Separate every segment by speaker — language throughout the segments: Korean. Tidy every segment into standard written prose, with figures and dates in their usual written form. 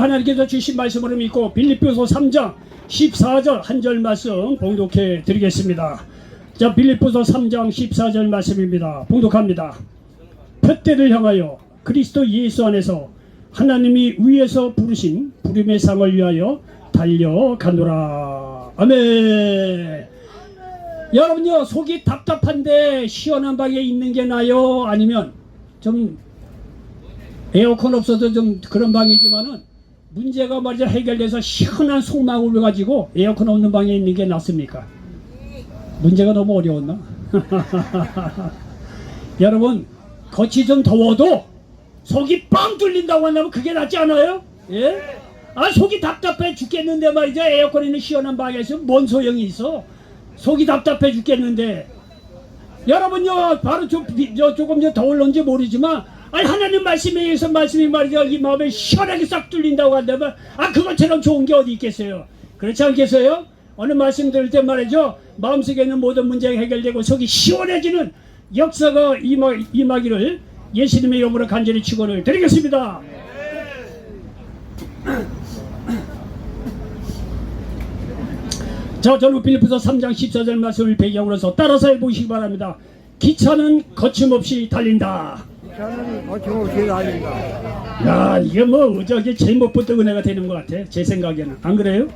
Speaker 1: 하나님께서 주신 말씀으로 믿고 빌립보서 3장 14절 한 절 말씀 봉독해 드리겠습니다. 자, 빌립보서 3장 14절 말씀입니다. 봉독합니다. 표대를 향하여 그리스도 예수 안에서 하나님이 위에서 부르신 부름의 상을 위하여 달려가노라. 아멘. 여러분요, 속이 답답한데 시원한 방에 있는 게 나요? 아니면 좀 에어컨 없어도 좀 그런 방이지만은 문제가 말이죠 해결돼서 시원한 속마음을 가지고 에어컨 없는 방에 있는 게 낫습니까? 문제가 너무 어려웠나? 여러분, 겉이 좀 더워도 속이 뻥 뚫린다고 한다면 그게 낫지 않아요? 예? 아, 속이 답답해 죽겠는데 말이죠, 에어컨 있는 시원한 방에서 뭔 소용이 있어? 속이 답답해 죽겠는데. 여러분요, 바로 조금 더울런지 모르지만, 아니, 하나님 말씀에 의해서 말씀이 말이죠, 이 마음에 시원하게 싹 뚫린다고 한다면, 아, 그것처럼 좋은 게 어디 있겠어요? 그렇지 않겠어요? 어느 말씀 들을 때 말이죠, 마음속에 있는 모든 문제가 해결되고 속이 시원해지는 역사가 임하기를 예수님의 이름으로 간절히 축원을 드리겠습니다. 자, 저는 빌립보서 3장 14절 말씀을 배경으로서 따라서 해보시기 바랍니다. 기차는 거침없이 달린다.
Speaker 2: 기차는 거침없이 달린다.
Speaker 1: 야, 이게 뭐 저기 제목부터 은혜가 되는 것 같아, 제 생각에는. 안 그래요?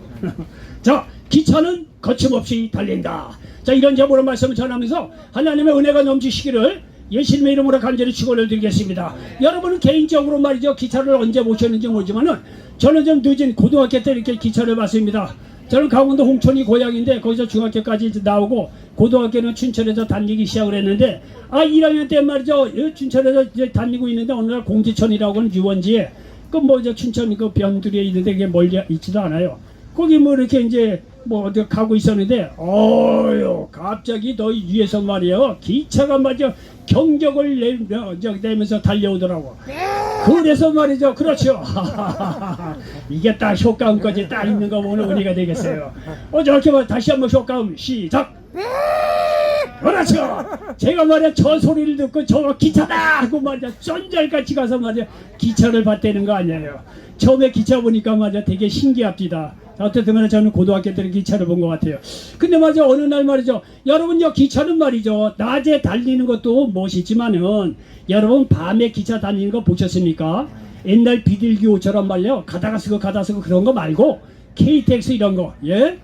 Speaker 1: 자, 기차는 거침없이 달린다. 자, 이런 제목으로 말씀을 전하면서 하나님의 은혜가 넘치시기를 예수님의 이름으로 간절히 축원을 드리겠습니다. 여러분은 개인적으로 말이죠, 기차를 언제 모셨는지 모르지만은 저는 좀 늦은 고등학교 때 이렇게 기차를 봤습니다. 저는 강원도 홍천이 고향인데 거기서 중학교까지 나오고 고등학교는 춘천에서 다니기 시작을 했는데, 아, 1학년 때 말이죠, 춘천에서 이제 다니고 있는데 어느 날 공지천이라고 하는 유원지에 그 뭐 이제 춘천 그 변두리에 있는데 그게 멀리 있지도 않아요. 거기 뭐 이렇게 이제 뭐 어디 가고 있었는데, 어휴, 갑자기 너 위에서 말이에요, 기차가 말이죠 경적을 내면서 달려오더라고. 그래서 말이죠, 그렇죠. 이게 딱 효과음까지 딱 있는 거 보면 은혜가 되겠어요. 저렇게 다시 한번 효과음 시작. 그렇죠. 제가 말이야 저 소리를 듣고 저 기차다 하고 말이야 쩐잘같이 가서 말이야 기차를 봤다는 거 아니에요. 처음에 기차 보니까 말이야 되게 신기합니다. 어쨌든 간에 저는 고등학교 때 기차를 본 것 같아요. 근데 말이죠, 어느 날 말이죠, 여러분요, 기차는 말이죠 낮에 달리는 것도 멋있지만은 여러분 밤에 기차 달리는 거 보셨습니까? 옛날 비둘기호처럼 말이요 가다가 쓰고 그런 거 말고 KTX 이런 거, 예?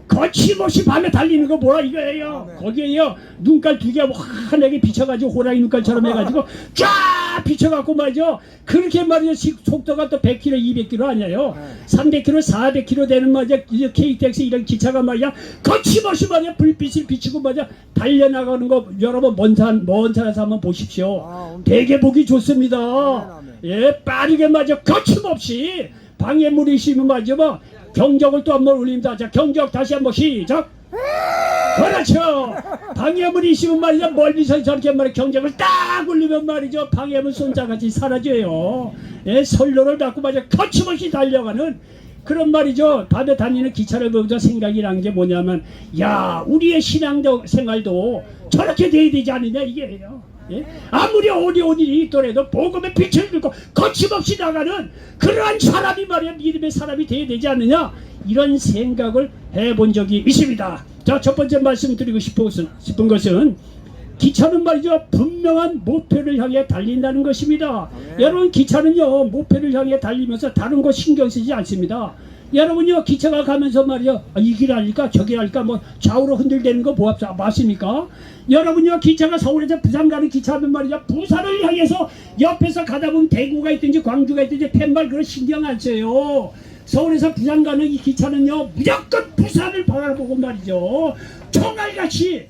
Speaker 1: 거침없이 밤에 달리는 거 뭐라 이거예요. 네. 거기에요 눈깔 두 개 환하게 비쳐가지고 호랑이 눈깔처럼 해가지고 쫙 비쳐갖고 말이죠, 그렇게 말이죠 속도가 또 100km 200km 아니에요. 네. 300km 400km 되는 말이죠 KTX 이런 기차가 말이야 거침없이 말이야 불빛을 비추고 말이야 달려나가는 거 여러분 먼 산에서 한번 보십시오. 되게 보기 좋습니다. 예, 빠르게 말이죠 거침없이 방해물이 있으면 말이죠 뭐 경적을 또 한번 울립니다. 자, 경적 다시 한번 시작. 그렇죠. 방해물이 있으면 말이죠 멀리서 저렇게 말이죠 경적을 딱 울리면 말이죠 방해물 손자같이 사라져요. 예, 선로를 닫고 말이죠 거침없이 달려가는 그런 말이죠. 밤에 다니는 기차를 보면서 생각이 난 게 뭐냐면, 야, 우리의 신앙생활도 저렇게 돼야 되지 않느냐 이게예요. 예? 아무리 어려운 일이 있더라도 복음의 빛을 들고 거침없이 나가는 그러한 사람이 말이야 믿음의 사람이 돼야 되지 않느냐, 이런 생각을 해본 적이 있습니다. 자, 첫 번째 말씀드리고 싶은 것은 기차는 말이죠 분명한 목표를 향해 달린다는 것입니다. 여러분, 기차는요 목표를 향해 달리면서 다른 거 신경 쓰지 않습니다. 여러분요 기차가 가면서 말이요 이 길 아닐까 저 길 아닐까 뭐 좌우로 흔들대는 거 맞습니까? 여러분요 기차가 서울에서 부산 가는 기차하면 말이죠 부산을 향해서 옆에서 가다 보면 대구가 있든지 광주가 있든지 팻말 그런 신경 안 써요. 서울에서 부산 가는 이 기차는요 무조건 부산을 바라보고 말이죠 총알같이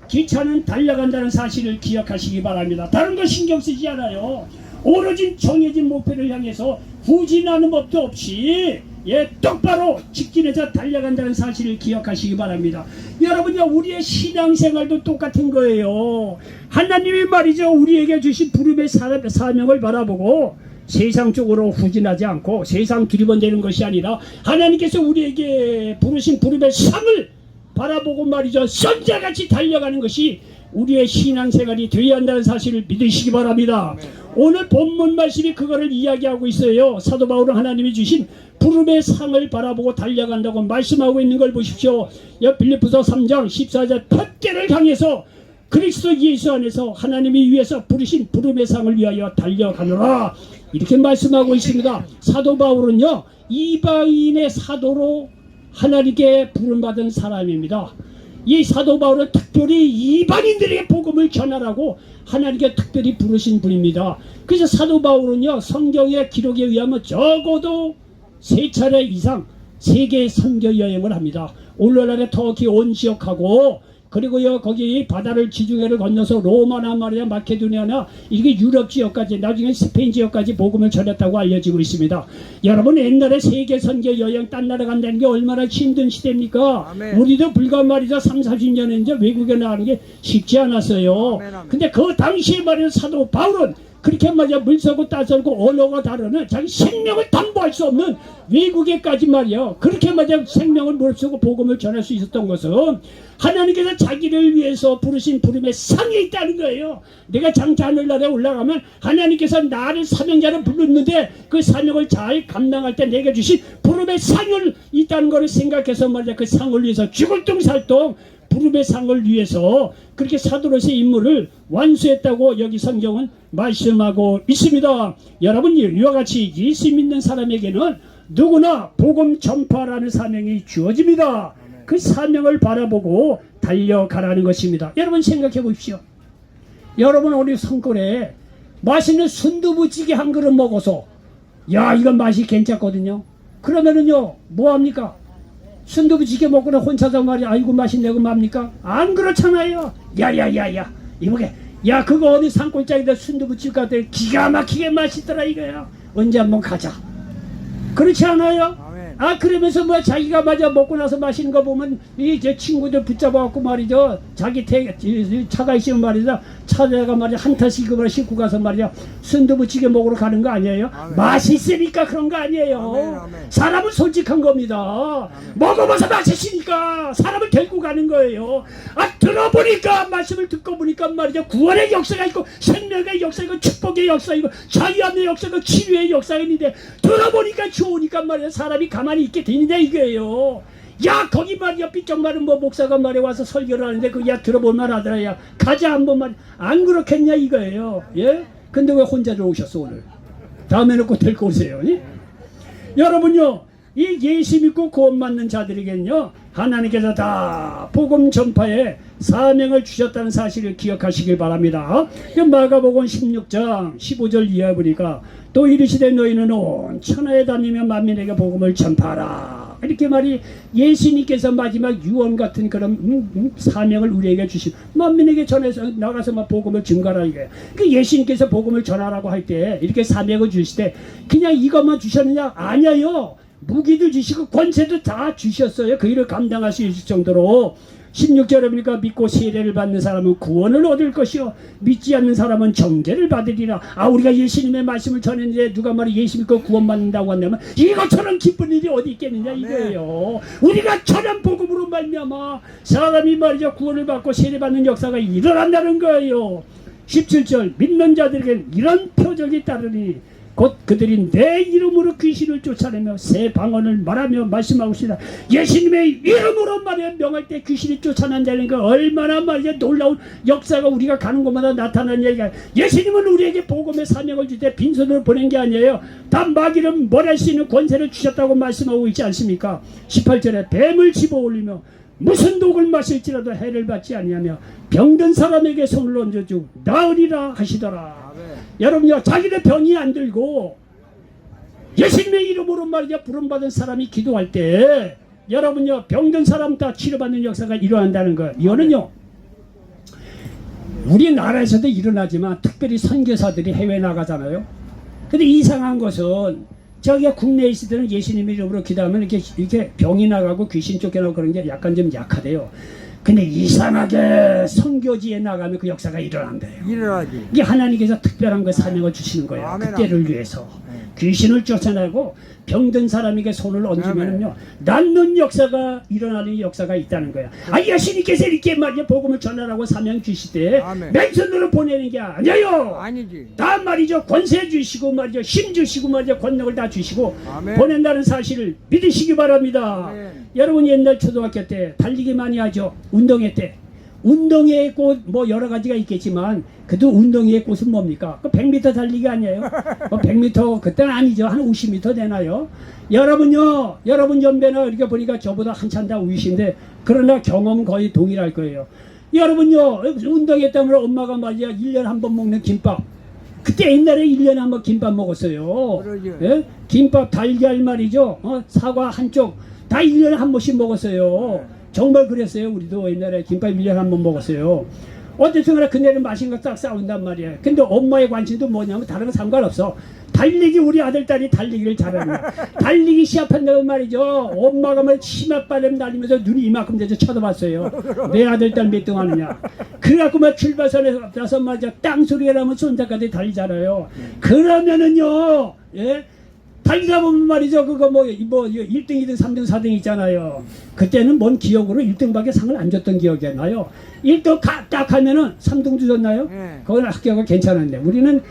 Speaker 1: 기차는 달려간다는 사실을 기억하시기 바랍니다. 다른 거 신경 쓰지 않아요. 오로지 정해진 목표를 향해서 후진하는 법도 없이 예, 똑바로 직진해서 달려간다는 사실을 기억하시기 바랍니다. 여러분요, 우리의 신앙생활도 똑같은 거예요. 하나님이 말이죠 우리에게 주신 부름의 사명을 바라보고 세상 쪽으로 후진하지 않고 세상 두리번대는 것이 아니라 하나님께서 우리에게 부르신 부름의 상을 바라보고 말이죠 선자같이 달려가는 것이 우리의 신앙생활이 되어야 한다는 사실을 믿으시기 바랍니다. 오늘 본문 말씀이 그거를 이야기하고 있어요. 사도 바울은 하나님이 주신 부름의 상을 바라보고 달려간다고 말씀하고 있는 걸 보십시오. 빌립보서 3장 14절 푯게를 향해서 그리스도 예수 안에서 하나님이 위해서 부르신 부름의 상을 위하여 달려가노라 이렇게 말씀하고 있습니다. 사도 바울은요 이방인의 사도로 하나님께 부름받은 사람입니다. 이 사도 바울은 특별히 이방인들에게 복음을 전하라고 하나님께 특별히 부르신 분입니다. 그래서 사도 바울은요 성경의 기록에 의하면 적어도 3차례 이상 세계 선교 여행을 합니다. 오늘날의 터키 온 지역하고 그리고요 거기 바다를 지중해를 건너서 로마나 말이야 마케도니아나 이게 유럽 지역까지 나중에 스페인 지역까지 복음을 전했다고 알려지고 있습니다. 여러분 옛날에 세계 선교 여행 딴 나라 간다는 게 얼마나 힘든 시대입니까?
Speaker 2: 아멘.
Speaker 1: 우리도 불과 말이죠 30-40년에 이제 외국에 나가는 게 쉽지 않았어요.
Speaker 2: 아멘, 아멘.
Speaker 1: 근데 그 당시에 말이야 사도 바울은 그렇게 말이야 물서고 따설고 언어가 다르는 자기 생명을 담보할 수 없는 외국에까지 말이야 그렇게 말이야 생명을 물서고 복음을 전할 수 있었던 것은 하나님께서 자기를 위해서 부르신 부름의 상이 있다는 거예요. 내가 장차 하늘나라에 올라가면 하나님께서 나를 사명자로 불렀는데 그 사명을 잘 감당할 때 내게 주신 부름의 상을 있다는 것을 생각해서 말이야 그 상을 위해서 죽을 둥살동 부름의 상을 위해서 그렇게 사도로서의 임무를 완수했다고 여기 성경은 말씀하고 있습니다. 여러분 이와 같이 예수 믿는 사람에게는 누구나 복음 전파라는 사명이 주어집니다. 그 사명을 바라보고 달려가라는 것입니다. 여러분 생각해 보십시오. 여러분 우리 성골에 맛있는 순두부찌개 한 그릇 먹어서 야 이건 맛이 괜찮거든요. 그러면은요 뭐합니까? 순두부찌개 먹고는 혼자서 말이야 아이고 맛있네고 맙니까? 안 그렇잖아요. 야야야야 이보게 야 그거 어디 산골짜기다 순두부찌개 같아 기가 막히게 맛있더라 이거야. 언제 한번 가자. 그렇지 않아요? 아 그러면서 뭐 자기가 맞아 먹고 나서 마시는 거 보면 이 제 친구들 붙잡아갖고 말이죠 자기 차가 있으면 말이죠 차에다가 말이야 한 타씩 그걸 싣고 가서 말이야 순두부찌개 먹으러 가는 거 아니에요?
Speaker 2: 아멘.
Speaker 1: 맛있으니까 그런 거 아니에요.
Speaker 2: 아멘, 아멘.
Speaker 1: 사람은 솔직한 겁니다.
Speaker 2: 아멘.
Speaker 1: 먹어봐서 맛있으니까 사람을 데리고 가는 거예요. 아 들어보니까 말씀을 듣고 보니까 말이죠 구원의 역사가 있고 생명의 역사가 있고 축복의 역사가 있고 자유함의 역사가 치료의 역사가 있는데 들어보니까 좋으니까 말이야 사람이 가만히 있게 되느냐 이거예요. 야 거기 말이야 삐쩍 마른 뭐 목사가 말이야 와서 설교를 하는데 그 야 들어볼만 하더라 야 가자 한번 말 안 그렇겠냐 이거예요. 예? 근데 왜 혼자 들어오셨어 오늘? 다음에는 꼭 데리고 오세요. 예? 여러분요 이 예수 믿고 구원 받는 자들에게는요 하나님께서 다 복음 전파에 사명을 주셨다는 사실을 기억하시길 바랍니다. 마가복음 16장 15절 이하에 보니까 또 이르시되 너희는 온 천하에 다니며 만민에게 복음을 전파하라 이렇게 말이 예수님께서 마지막 유언 같은 그런 사명을 우리에게 주신 만민에게 전해서 나가서 막 복음을 증가하라 이거예요. 그 예수님께서 복음을 전하라고 할 때 이렇게 사명을 주실 때 그냥 이것만 주셨느냐? 아니에요. 무기도 주시고 권세도 다 주셨어요. 그 일을 감당할 수 있을 정도로 16절에 보니까 믿고 세례를 받는 사람은 구원을 얻을 것이요 믿지 않는 사람은 정죄를 받으리라. 아 우리가 예수님의 말씀을 전했는데 누가 말이 예수 믿고 구원받는다고 한다면 이것처럼 기쁜 일이 어디 있겠느냐 이거예요. 우리가 전한 복음으로 말미암아 사람이 말이죠 구원을 받고 세례받는 역사가 일어난다는 거예요. 17절 믿는 자들에게는 이런 표적이 따르니 곧 그들이 내 이름으로 귀신을 쫓아내며 새 방언을 말하며 말씀하고 있으나 예수님의 이름으로 말이야 명할 때 귀신이 쫓아난다는 거 얼마나 말이야 놀라운 역사가 우리가 가는 곳마다 나타나는 얘기야. 예수님은 우리에게 복음의 사명을 줄 때 빈손으로 보낸 게 아니에요. 다 마귀를 몰할 수 있는 권세를 주셨다고 말씀하고 있지 않습니까? 18절에 뱀을 집어올리며 무슨 독을 마실지라도 해를 받지 아니하며 병든 사람에게 손을 얹어주고 나으리라 하시더라. 여러분요 자기네 병이 안 들고 예수님의 이름으로 말이야 부름받은 사람이 기도할 때 여러분요 병든 사람 다 치료받는 역사가 일어난다는 거예요. 이거는요 우리나라에서도 일어나지만 특별히 선교사들이 해외 나가잖아요. 근데 이상한 것은 저기가 국내에 있을 때는 예수님 이름으로 기도하면 이렇게 병이 나가고 귀신 쫓겨나고 그런 게 약간 좀 약하대요. 근데 이상하게 선교지에 나가면 그 역사가 일어난대요.
Speaker 2: 일어나지.
Speaker 1: 이게 하나님께서 특별한 그 사명을 주시는 거예요.
Speaker 2: 아멘,
Speaker 1: 그때를
Speaker 2: 아멘.
Speaker 1: 위해서. 귀신을 쫓아내고 병든 사람에게 손을 얹으면요 낫는 역사가 일어나는 역사가 있다는 거야. 아 예수님께서 이렇게 말이야 복음을 전하라고 사명 주시되
Speaker 2: 아멘.
Speaker 1: 맨손으로 보내는 게 아니에요.
Speaker 2: 아니지.
Speaker 1: 다 말이죠 권세 주시고 말이죠 힘 주시고 말이죠 권력을 다 주시고
Speaker 2: 아멘.
Speaker 1: 보낸다는 사실을 믿으시기 바랍니다.
Speaker 2: 아멘.
Speaker 1: 여러분 옛날 초등학교 때 달리기 많이 하죠. 운동회 때. 운동회의 꽃 뭐 여러 가지가 있겠지만 그래도 운동회의 꽃은 뭡니까? 그 100m 달리기 아니에요? 100m 그때는 아니죠. 한 50m 되나요? 여러분요 여러분 연배나 이렇게 보니까 저보다 한참 다 우이신데 그러나 경험은 거의 동일할 거예요. 여러분요 운동회 때문에 엄마가 말이야 1년에 한 번 먹는 김밥 그때 옛날에 1년에 한 번 김밥 먹었어요.
Speaker 2: 그러죠.
Speaker 1: 예? 김밥 달걀 말이죠. 사과 한쪽 다 1년에 한 번씩 먹었어요. 정말 그랬어요. 우리도 옛날에 김밥 1년에 한 번 먹었어요. 어쨌든 간에 그네는 맛있는 거 딱 싸운단 말이에요. 근데 엄마의 관심도 뭐냐면 다른 건 상관없어. 달리기 우리 아들 딸이 달리기를 잘하는 거야. 달리기 시합한다고 말이죠. 엄마가 막 치맛바람 날리면서 눈이 이만큼 돼서 쳐다봤어요. 내 아들 딸 몇 등 하느냐. 그래갖고 막 출발선에 나서 말이죠. 땅 소리가 나면 손자까지 달리잖아요. 그러면은요. 예? 달리다 보면 말이죠. 그거 뭐 1등, 2등, 3등, 4등 있잖아요. 그때는 뭔 기억으로 1등밖에 상을 안 줬던 기억이 나요. 1등 딱 하면은 3등도 줬나요?
Speaker 2: 네.
Speaker 1: 그건 학교가 괜찮았는데 우리는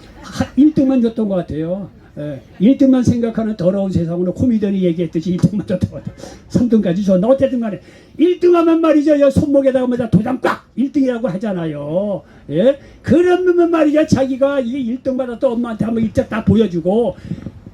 Speaker 1: 1등만 줬던 것 같아요. 예, 1등만 생각하는 더러운 세상으로 코미디언이 얘기했듯이 1등만 줬던 것 같아요. 3등까지 줬나 어쨌든 간에 1등 하면 말이죠. 여 손목에다가 뭐다 도장 꽉 1등이라고 하잖아요. 예? 그러면 말이죠. 자기가 이게 1등 받았던 엄마한테 한번 일자 딱 보여주고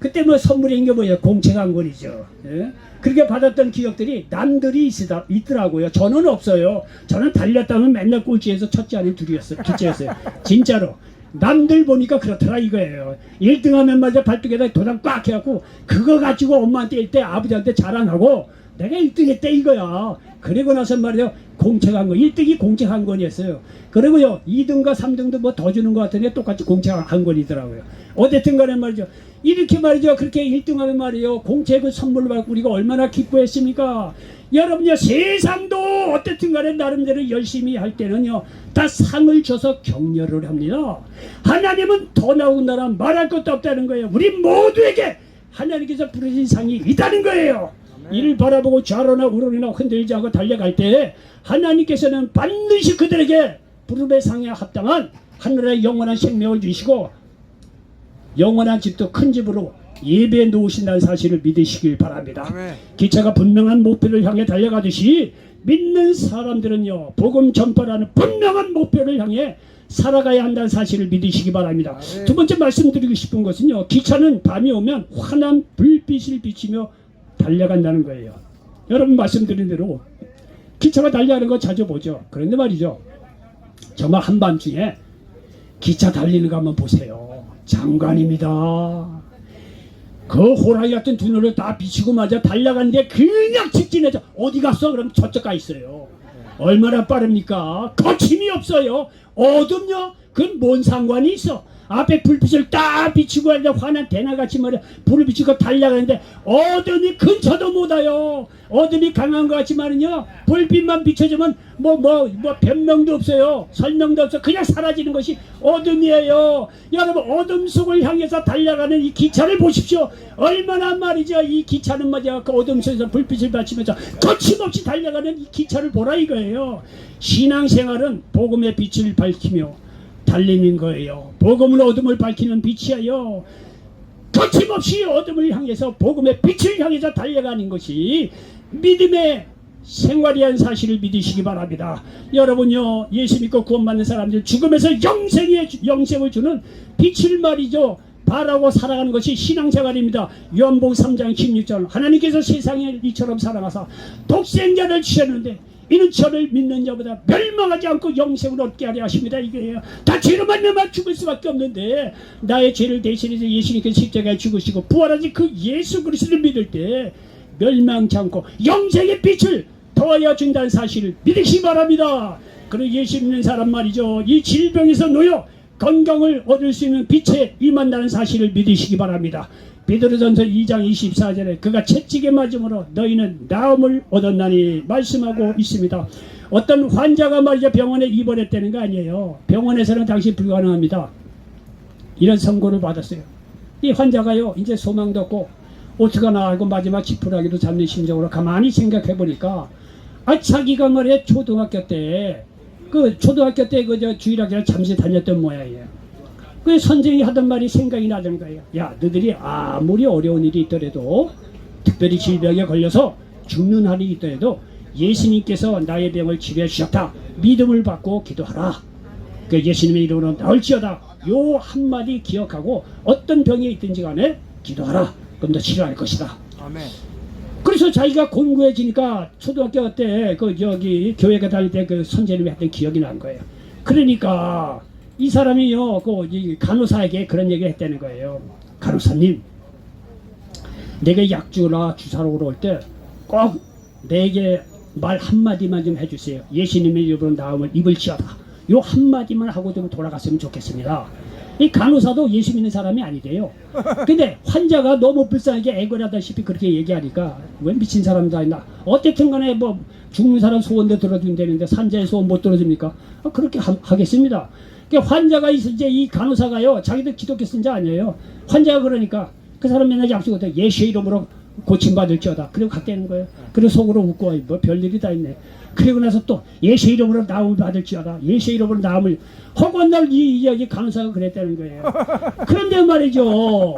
Speaker 1: 그때 뭐 선물인 게 뭐예요? 공채강권이죠. 예? 그렇게 받았던 기억들이 남들이 있더라고요. 저는 없어요. 저는 달렸다면 맨날 꼴찌에서 첫째 아닌 둘째였어요. 진짜로. 남들 보니까 그렇더라 이거예요. 1등 하면 맞아 발등에다 도장 꽉 해갖고 그거 가지고 엄마한테 일 때 아버지한테 자랑하고 내가 1등 했대 이거야. 그리고 나서 말이죠. 공채강권. 1등이 공채강권이었어요. 그리고요 2등과 3등도 뭐 더 주는 것 같은데 똑같이 공채강권이더라고요. 어쨌든 간에 말이죠. 이렇게 말이죠. 그렇게 1등하면 말이에요. 공채 그 선물을 받고 우리가 얼마나 기뻐했습니까? 여러분요 세상도 어쨌든 간에 나름대로 열심히 할 때는요 다 상을 줘서 격려를 합니다. 하나님은 더 나은 나라 말할 것도 없다는 거예요. 우리 모두에게 하나님께서 부르신 상이 있다는 거예요. 이를 바라보고 좌로나 우로나 흔들지 않고 달려갈 때 하나님께서는 반드시 그들에게 부름의 상에 합당한 하늘의 영원한 생명을 주시고 영원한 집도 큰 집으로 예배에 놓으신다는 사실을 믿으시길 바랍니다.
Speaker 2: 아멘.
Speaker 1: 기차가 분명한 목표를 향해 달려가듯이 믿는 사람들은요 복음 전파라는 분명한 목표를 향해 살아가야 한다는 사실을 믿으시기 바랍니다.
Speaker 2: 아멘.
Speaker 1: 두 번째 말씀드리고 싶은 것은요 기차는 밤이 오면 환한 불빛을 비치며 달려간다는 거예요. 여러분 말씀드린 대로 기차가 달려가는 거 자주 보죠. 그런데 말이죠 정말 한밤중에 기차 달리는 거 한번 보세요. 장관입니다. 그 호랑이 같은 두 눈을 다 비치고 맞아 달려가는데 그냥 직진해서 어디 갔어? 그럼 저쪽 가 있어요. 얼마나 빠릅니까? 거침이 없어요. 어둠요? 그건 뭔 상관이 있어? 앞에 불빛을 딱 비치고 이제 환한 대나같이 말이야 불을 비치고 달려가는데 어둠이 근처도 못 와요. 어둠이 강한 것 같지만은요 불빛만 비춰주면 뭐 변명도 없어요. 설명도 없어. 그냥 사라지는 것이 어둠이에요. 여러분 어둠 속을 향해서 달려가는 이 기차를 보십시오. 얼마나 말이죠 이 기차는 말이야 그 어둠 속에서 불빛을 비치면서 거침없이 달려가는 이 기차를 보라 이거예요. 신앙생활은 복음의 빛을 밝히며 달리는 거예요. 복음은 어둠을 밝히는 빛이에요. 거침없이 어둠을 향해서 복음의 빛을 향해서 달려가는 것이 믿음의 생활이란 사실을 믿으시기 바랍니다. 여러분요 예수 믿고 구원받는 사람들 죽음에서 영생을 주는 빛을 말이죠 바라고 살아가는 것이 신앙생활입니다. 요한복음 3장 16절 하나님께서 세상을 이처럼 사랑하사 독생자를 주셨는데 이는 저를 믿는 자보다 멸망하지 않고 영생을 얻게 하려 하십니다. 이거예요. 다 죄로 말미암아 죽을 수밖에 없는데 나의 죄를 대신해서 예수님께서 십자가에 죽으시고 부활하신 그 예수 그리스도를 믿을 때 멸망치 않고 영생의 빛을 더하여 준다는 사실을 믿으시기 바랍니다. 그리고 예수 믿는 사람 말이죠. 이 질병에서 놓여 건강을 얻을 수 있는 빛에 임한다는 사실을 믿으시기 바랍니다. 베드로전서 2장 24절에 그가 채찍에 맞음으로 너희는 나음을 얻었나니 말씀하고 있습니다. 어떤 환자가 말이죠 병원에 입원했다는 거 아니에요. 병원에서는 당시 불가능합니다. 이런 선고를 받았어요. 이 환자가요 이제 소망도 없고 어떡하나 하고 마지막 지푸라기도 잡는 심정으로 가만히 생각해 보니까 자기가 말이야 초등학교 때 그 주일학교를 잠시 다녔던 모양이에요. 그 선생이 하던 말이 생각이 나던 거예요. 야, 너희들이 아무리 어려운 일이 있더라도 특별히 질병에 걸려서 죽는 날이 있더라도 예수님께서 나의 병을 치료해 주셨다. 믿음을 받고 기도하라. 그 예수님의 이름으로 나을지어다. 요 한마디 기억하고 어떤 병에 있든지 간에 기도하라. 그럼 너 치료할 것이다.
Speaker 2: 아멘.
Speaker 1: 그래서 자기가 공부해지니까 초등학교 때 교회가 다닐 때 그 선생님이 했던 기억이 난 거예요. 그러니까 이 사람이요 이 간호사에게 그런 얘기를 했다는 거예요. 간호사님, 내게 약주나 주사로 올 때 꼭 내게 말 한마디만 좀 해주세요. 예수님의 이름으로 나음을 입을지어다. 요 한마디만 하고 좀 돌아갔으면 좋겠습니다. 이 간호사도 예수 믿는 사람이 아니래요. 근데 환자가 너무 불쌍하게 애걸하다시피 그렇게 얘기하니까 왜 미친 사람도 아니나 어쨌든 간에 뭐 죽는 사람 소원도 들어준다는데 산자의 소원 못 들어줍니까? 그렇게 하겠습니다. 그러니까 환자가 이제 이 간호사가요 자기도 기독교 신자 아니에요. 환자가 그러니까 그 사람 맨날 약속을 예수의 이름으로 고침받을지어다. 그리고 갔다는 거예요. 그리고 속으로 웃고 뭐 별일이 다 있네. 그리고 나서 또 예수의 이름으로 나음을 받을지어다. 예수의 이름으로 나음을 허건날 이 이야기 간호사가 그랬다는 거예요. 그런데 말이죠.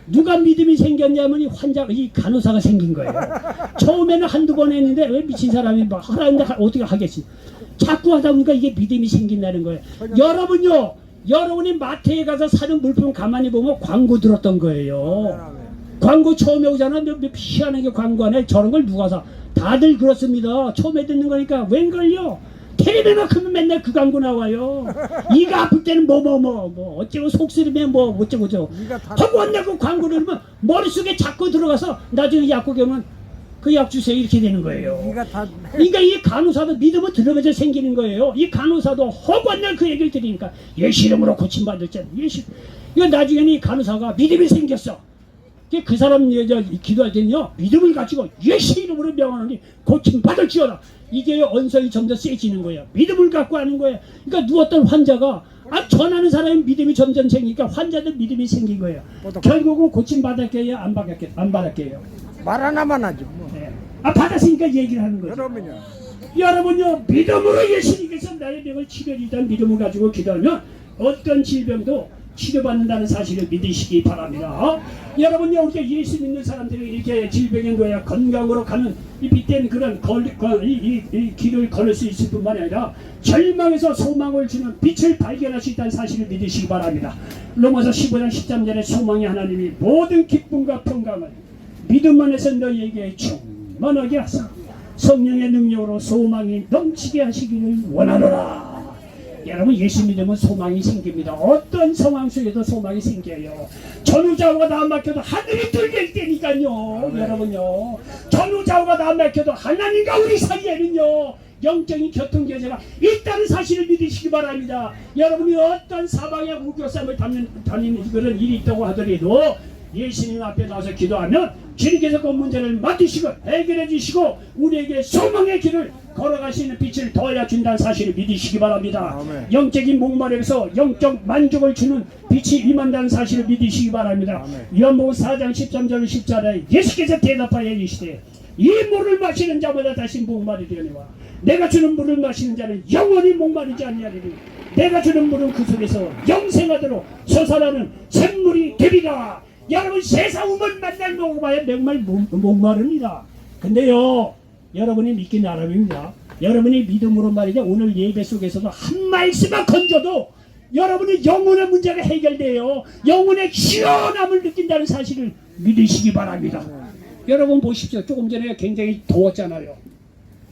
Speaker 1: 누가 믿음이 생겼냐면 이 간호사가 생긴 거예요. 처음에는 한두 번 했는데 왜 미친 사람이 막 하라는데 어떻게 하겠지. 자꾸 하다 보니까 이게 믿음이 생긴다는 거예요. 여러분요. 여러분이 마트에 가서 사는 물품 가만히 보면 광고 들었던 거예요. 광고 처음에 오잖아. 몇 희한하게 광고 안에 저런 걸 누가 사. 다들 그렇습니다. 처음에 듣는 거니까 웬걸요. 텔레비만 크면 맨날 그 광고 나와요. 이가 아플 때는 뭐 어쩌고 속쓰리면 뭐 어쩌고저 하고 한다고 광고를 하면 머릿속에 자꾸 들어가서 나중에 약국에 오면 그 약 주세요 이렇게 되는 거예요. 그러니까 이 간호사도 믿음을 들으면서 생기는 거예요. 이 간호사도 허구한날 그 얘기를 들으니까 예수 이름으로 고침받을지 예수. 이거 나중에는 이 간호사가 믿음이 생겼어. 그 사람 기도할 때는요 믿음을 가지고 예수 이름으로 명하노니 고침받을지어다. 이게 언성이 점점 세지는 거예요. 믿음을 갖고 하는 거예요. 그러니까 누웠던 환자가 전하는 사람이 믿음이 점점 생기니까 환자도 믿음이 생긴 거예요. 결국은 고침받았게요 안 받았게요?
Speaker 2: 말 하나만 하지 뭐.
Speaker 1: 네. 받았으니까 얘기를 하는 거죠.
Speaker 2: 그러면요.
Speaker 1: 여러분요 믿음으로 예수님께서 나의 병을 치료해주다는 믿음을 가지고 기도하면 어떤 질병도 치료받는다는 사실을 믿으시기 바랍니다. 여러분요 우리가 예수 믿는 사람들이 이렇게 질병에 놓여 건강으로 가는 이 빛된 그런 이 길을 걸을 수 있을 뿐만 아니라 절망에서 소망을 주는 빛을 발견할 수 있다는 사실을 믿으시기 바랍니다. 로마서 15장 13절에 소망이 하나님이 모든 기쁨과 평강을 믿음 안에서 너희에게 충만하게 하사 성령의 능력으로 소망이 넘치게 하시기를 원하노라. 여러분 예수 믿으면 소망이 생깁니다. 어떤 상황 속에도 소망이 생겨요. 전우좌우가 나 막혀도 하늘이 뚫릴 때니까요. 여러분요 전우좌우가 나 막혀도 하나님과 우리 사이에는요 영적인 교통교제가 있다는 사실을 믿으시기 바랍니다. 여러분이 어떤 사방에 우겨쌈을 담는 그런 일이 있다고 하더라도 예수님 앞에 나와서 기도하면 주님께서 그 문제를 맡으시고 해결해 주시고 우리에게 소망의 길을 걸어가시는 빛을 더해준다는 사실을 믿으시기 바랍니다.
Speaker 2: 아멘.
Speaker 1: 영적인 목마름에서 영적 만족을 주는 빛이 임한다는 사실을 믿으시기 바랍니다. 요한복음 4장 13절 14절에 예수께서 대답하여 이르시되 이 물을 마시는 자마다 다시 목마르리니와 내가 주는 물을 마시는 자는 영원히 목마르지 아니하리니 내가 주는 물은 그 속에서 영생하도록 솟아나는 샘물이 되리라. 여러분 세상 우물 맨날 먹어봐야 정말 목마릅니다. 근데요 여러분이 믿기 나름입니다. 여러분이 믿음으로 말이죠 오늘 예배 속에서도 한 말씀만 건져도 여러분의 영혼의 문제가 해결돼요. 영혼의 시원함을 느낀다는 사실을 믿으시기 바랍니다. 여러분 보십시오. 조금 전에 굉장히 더웠잖아요.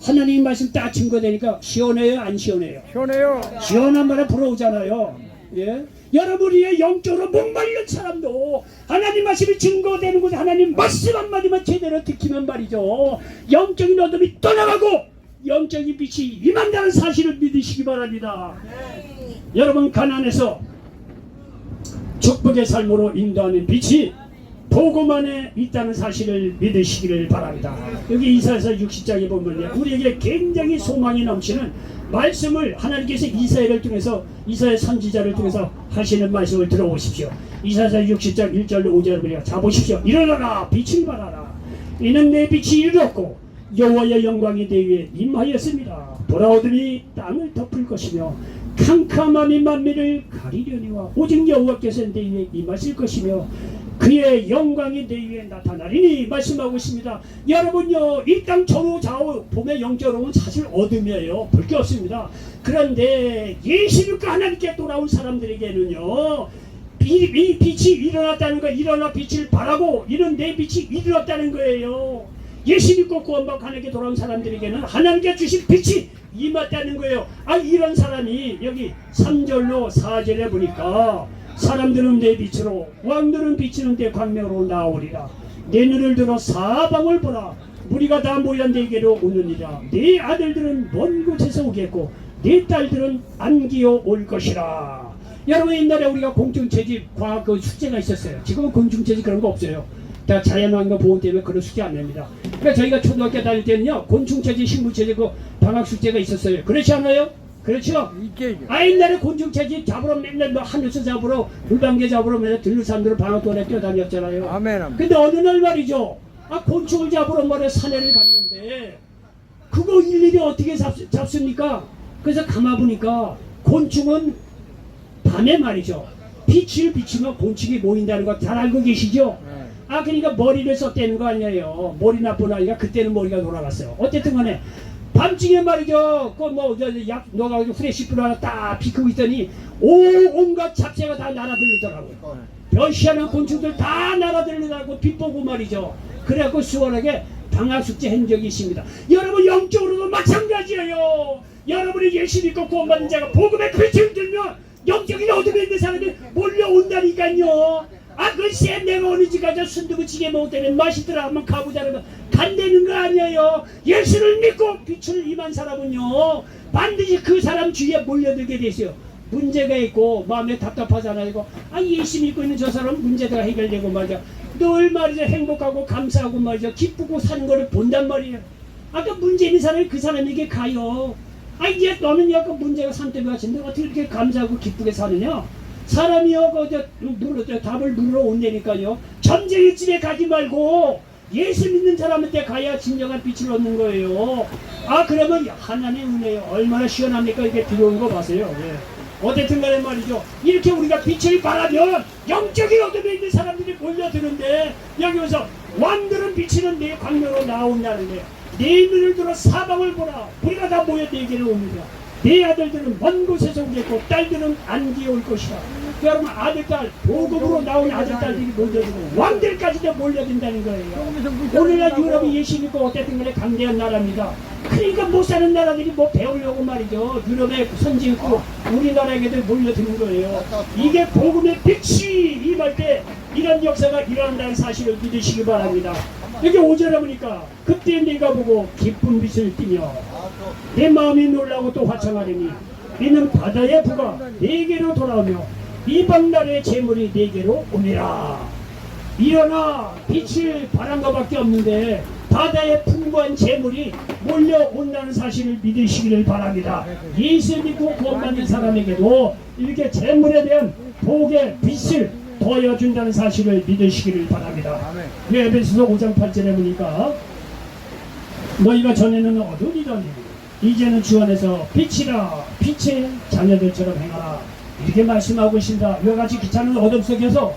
Speaker 1: 하나님 말씀 딱 증거되니까 시원해요 안 시원해요?
Speaker 2: 시원해요.
Speaker 1: 시원한 말에 불어오잖아요. 예? 여러분이 영적으로 목말른 사람도 하나님 말씀이 증거되는 곳에 하나님 말씀 한마디만 제대로 듣기면 말이죠 영적인 어둠이 떠나가고 영적인 빛이 임한다는 사실을 믿으시기 바랍니다. 여러분 가난해서 축복의 삶으로 인도하는 빛이 복음 안에 있다는 사실을 믿으시기를 바랍니다. 여기 이사야서 60장에 보면요 우리에게 굉장히 소망이 넘치는 말씀을 하나님께서 이사야를 통해서 이사야 선지자를 통해서 하시는 말씀을 들어보십시오. 이사야 60장 1절 5절을 보니까 자 보십시오. 일어나라 빛을 발하라. 이는 내 빛이 이르렀고 여호와의 영광이 내 위에 임하였습니다. 돌아오더니 땅을 덮을 것이며 캄캄함이 만민을 가리려니와 오직 여호와께서 내 위에 임하실 것이며 그의 영광이 내 위에 나타나리니 말씀하고 있습니다. 여러분요, 이 땅 전후 좌우 봄의 영적으로는 사실 어둠이에요. 볼 게 없습니다. 그런데 예수님과 하나님께 돌아온 사람들에게는요, 이 빛이 일어났다는 거, 일어나 빛을 바라고 이런 내 빛이 일어났다는 거예요. 예수 믿고 구원받고 하나님께 돌아온 사람들에게는 하나님께 주신 빛이 임했다는 거예요. 아, 이런 사람이 여기 3절로 4절에 보니까 사람들은 내 빛으로 왕들은 비치는 내 광명으로 나오리라. 내 눈을 들어 사방을 보라. 무리가 다 모여 내게로 오느니라. 네 아들들은 먼 곳에서 오겠고 네 딸들은 안기어 올 것이라. 여러분, 옛날에 우리가 공중채집 과학 그 숙제가 있었어요. 지금은 공중채집 그런 거 없어요. 다 자연환경 보호 때문에 그런 숙제 안 냅니다. 그러니까 저희가 초등학교 다닐 때는요, 곤충채집, 식물채집 그 방학 숙제가 있었어요. 그렇지 않아요? 그렇죠?
Speaker 2: 있죠.
Speaker 1: 아, 옛날에 곤충채집 잡으러 맨날 뭐 하늘수 잡으러 물방개 잡으러 맨날 들르산으로 방학 동안에 뛰어다녔잖아요.
Speaker 2: 아멘. 아멘.
Speaker 1: 근데 어느 날 말이죠, 아, 곤충을 잡으러 말에 산에를 갔는데 그거 일일이 어떻게 잡습니까? 그래서 가마보니까 곤충은 밤에 말이죠, 빛을 비추면 곤충이 모인다는 거 잘 알고 계시죠?
Speaker 2: 네.
Speaker 1: 아, 그러니까 머리를 썼다는 거 아니에요. 머리 나쁜 아이가 그때는 머리가 돌아갔어요. 어쨌든 간에 밤중에 말이죠, 약 넣어가지고 프레시 풀 하나 딱 비크고 있더니 온갖 잡채가 다 날아들더라고요. 별시하는 곤충들 다 날아들더라고, 빛 보고 말이죠. 그래갖고 수월하게 방학 숙제 한 적이 있습니다. 여러분, 영적으로도 마찬가지예요. 여러분이 예수 믿고 구원받은 자가 복음의 빛을 들면 영적인 어둠에 있는 사람이 몰려온다니까요. 아, 글쎄 내가 어느 집 가서 순두부찌개 먹을 때는 맛있더라 한번 가보자는 거 간다는 거 아니에요. 예수를 믿고 빛을 임한 사람은요, 반드시 그 사람 주위에 몰려들게 되세요. 문제가 있고 마음에 답답하잖아요. 이거, 아, 예수 믿고 있는 저 사람 문제가 해결되고 말이야, 늘 말이죠, 행복하고 감사하고 말이죠, 기쁘고 사는 거를 본단 말이에요. 아까 문제 있는 사람이 그 사람에게 가요. 아, 이제 너는 약간 문제가 산더미 같은데 어떻게 이렇게 감사하고 기쁘게 사느냐? 사람이요, 답을 물으러 온다니까요. 점쟁이 집에 가지 말고 예수 믿는 사람한테 가야 진정한 빛을 얻는 거예요. 아, 그러면 하나님의 은혜요, 얼마나 시원합니까? 이게 들어오는 거 봐세요. 예. 어쨌든 간에 말이죠, 이렇게 우리가 빛을 발하면 영적인 어둠에 있는 사람들이 몰려드는데, 여기 와서 왕들은 비치는 내 광명으로 나온다는데, 네 눈을 들어 사방을 보라. 우리가 다 모여 내게로 옵니다. 네 아들들은 먼 곳에서 오겠고 딸들은 안기어 올 것이다. 여러분, 아들, 딸, 보급으로 나온 아들, 딸들이 몰려들고 왕들까지도 몰려든다는 거예요. 오늘날 유럽이 예수 믿고 어쨌든 간에 강대한 나라입니다. 그러니까 못 사는 나라들이 뭐 배우려고 말이죠, 유럽의 선지 있고 우리나라에게도 몰려드는 거예요. 이게 복음의 빛이 임할 때 이런 역사가 일어난다는 사실을 믿으시기 바랍니다. 여기 5절에 보니까 그때 내가 보고 기쁜 빛을 띠며 내 마음이 놀라고 또 화창하리니 이는 바다의 부가 내게로 돌아오며 이방나라의 재물이 내게로 오니라. 일어나 빛을 발한 것밖에 없는데 바다의 풍부한 재물이 몰려온다는 사실을 믿으시기를 바랍니다. 예수 믿고 구원받는 사람에게도 이렇게 재물에 대한 복의 빛을 보여준다는 사실을 믿으시기를 바랍니다. 에베소서 5장 8절에 보니까 너희가 전에는 어둠이더니 이제는 주 안에서 빛이라, 빛의 자녀들처럼 행하라, 이렇게 말씀하고 있습니다. 이와 같이 귀찮은 어둠 속에서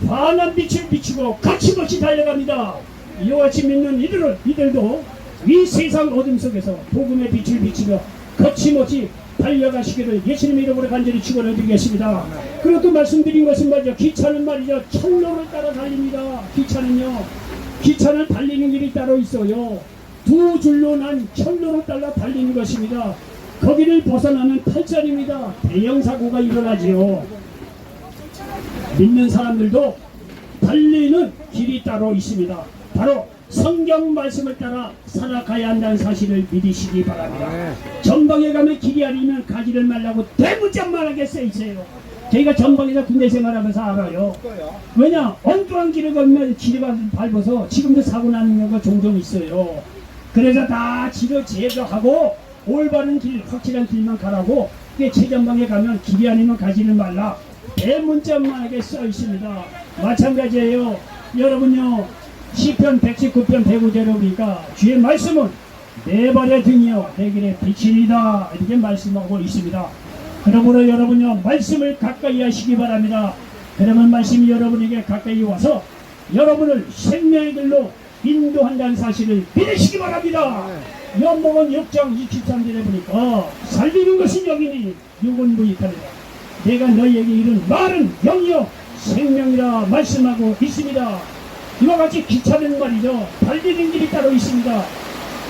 Speaker 1: 환한 빛을 비추고 거침없이 달려갑니다. 이와 같이 믿는 이들도 이 세상 어둠 속에서 복음의 빛을 비추며 거침없이 달려가시기를 예수님 이름으로 간절히 축원해드리겠습니다. 그리고 또 말씀드린 것은 말이죠, 기차는 말이죠, 철로를 따라 달립니다. 기차는 달리는 길이 따로 있어요. 두 줄로 난 철로를 따라 달리는 것입니다. 거기를 벗어나면 탈절입니다. 대형 사고가 일어나지요. 믿는 사람들도 달리는 길이 따로 있습니다. 바로 성경 말씀을 따라 살아가야 한다는 사실을 믿으시기 바랍니다. 전방에 가면 길이 아니면 가지를 말라고 대문짝만하게 써 있어요. 저희가 전방에서 군대 생활하면서 알아요. 왜냐, 엉뚱한 길을 가면 지뢰가 밟아서 지금도 사고 나는 경우가 종종 있어요. 그래서 다 지를 제거하고 올바른 길, 확실한 길만 가라고, 최전방에 가면 길이 아니면 가지를 말라, 대문짝만하게 써 있습니다. 마찬가지예요. 여러분요, 시편 119편 105절에 보니까 주의 말씀은 내 발의 등이요 내 길의 빛이니이다, 이렇게 말씀하고 있습니다. 그러므로 여러분요, 말씀을 가까이 하시기 바랍니다. 그러면 말씀이 여러분에게 가까이 와서 여러분을 생명의 길로 인도한다는 사실을 믿으시기 바랍니다. 연복은 6장 23절에 보니까 살리는 것은 영이니 육은 무익하리라. 내가 너희에게 이른 말은 영이요 생명이라 말씀하고 있습니다. 이와 같이 기차는 말이죠, 달리는 길이 따로 있습니다.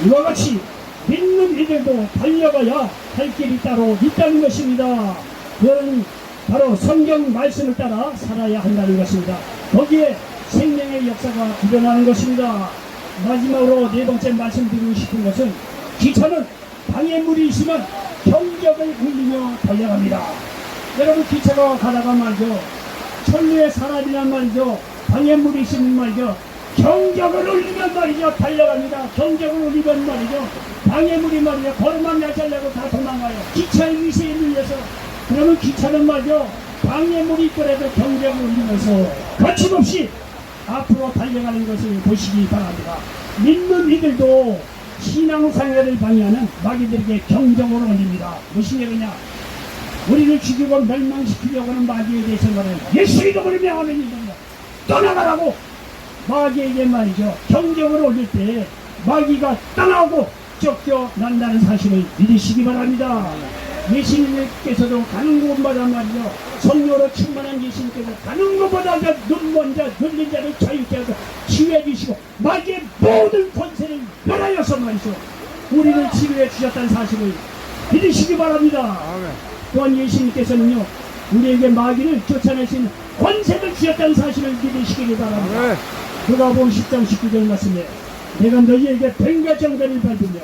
Speaker 1: 이와 같이 믿는 이들도 달려가야 할 길이 따로 있다는 것입니다. 그건 바로 성경 말씀을 따라 살아야 한다는 것입니다. 거기에 생명의 역사가 일어나는 것입니다. 마지막으로 네 번째 말씀드리고 싶은 것은, 기차는 방해물이 있으면 경적을 울리며 달려갑니다. 여러분, 기차가 가다가 말이죠, 천루의 사람이란 말이죠, 방해물이 있으면 말이죠, 경적을 울리면 말이죠 달려갑니다. 경적을 울리면 말이죠, 방해물이 말이죠 걸음만 나자려고 다 도망가요. 기차의 위세에 눌려서. 그러면 기차는 말이죠, 방해물이 있더라도 경적을 울리면서 거침없이 앞으로 달려가는 것을 보시기 바랍니다. 믿는 이들도 신앙생활을 방해하는 마귀들에게 경적을 올립니다. 무슨 얘기냐? 우리를 죽이고 멸망시키려고 하는 마귀에 대해서 말해요. 예수 이름으로 명하는 이들이다, 떠나가라고 마귀에게 말이죠, 경적을 올릴 때 마귀가 떠나고 쫓겨난다는 사실을 믿으시기 바랍니다. 예수님께서도 가는 곳마다 말이죠, 성령으로 충만한 예수님께서 가는 곳마다 눈먼 자, 눌린 자를 자유케 하고 치유해 주시고 마귀의 모든 권세를 멸하여서 말이죠, 우리를 치유해 주셨다는 사실을 믿으시기 바랍니다. 또한 예수님께서는요, 우리에게 마귀를 쫓아낼 수 있는 권세를 주셨다는 사실을 믿으시기 바랍니다. 누가복음 10장 19절 말씀에 내가 너희에게 뱀과 정배를 밟으며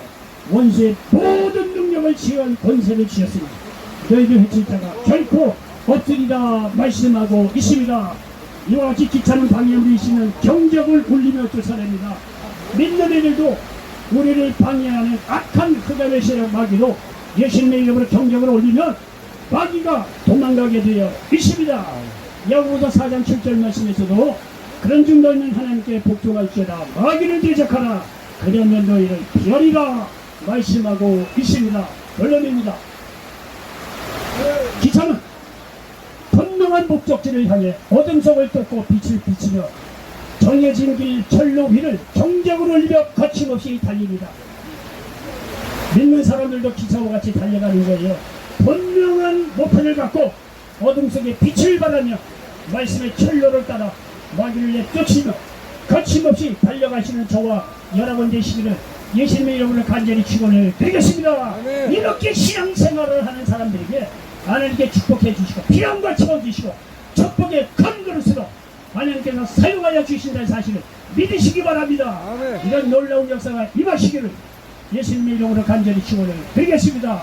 Speaker 1: 원수의 모든 능력을 취한 권세를 주셨으니 너희를 해칠 자가 결코 없으리라 말씀하고 있습니다. 이와 같이 기차는 방해물이 있으면 경적을 울리며 쫓아냅니다. 믿는 이들도 우리를 방해하는 악한 흑암의 세력 마귀도 예수님의 이름으로 경적을 올리면 마귀가 도망가게 되어 있습니다. 야고보서 4장 7절 말씀에서도 그런 중 너희는 하나님께 복종할지어다 마귀를 대적하라 그러면 너희를 피하리라 말씀하고 있습니다. 결론입니다. 기차는 분명한 목적지를 향해 어둠 속을 뚫고 빛을 비치며 정해진 길 철로 위를 경적을 올리며 거침없이 달립니다. 믿는 사람들도 기차와 같이 달려가는 거예요. 분명한 목표를 갖고 어둠 속에 빛을 발하며 말씀의 철로를 따라 마귀를 내쫓으며 거침없이 달려가시는 저와 여러분 되시기를 예수님의 이름으로 간절히 축원을 드리겠습니다. 아멘. 이렇게 신앙생활을 하는 사람들에게 하나님께 축복해 주시고 피함과 채워주시고 축복의 큰 그릇으로 하나님께서 사용하여 주신다는 사실을 믿으시기 바랍니다. 아멘. 이런 놀라운 역사가 임하시기를 예수님의 이름으로 간절히 축원을 드리겠습니다.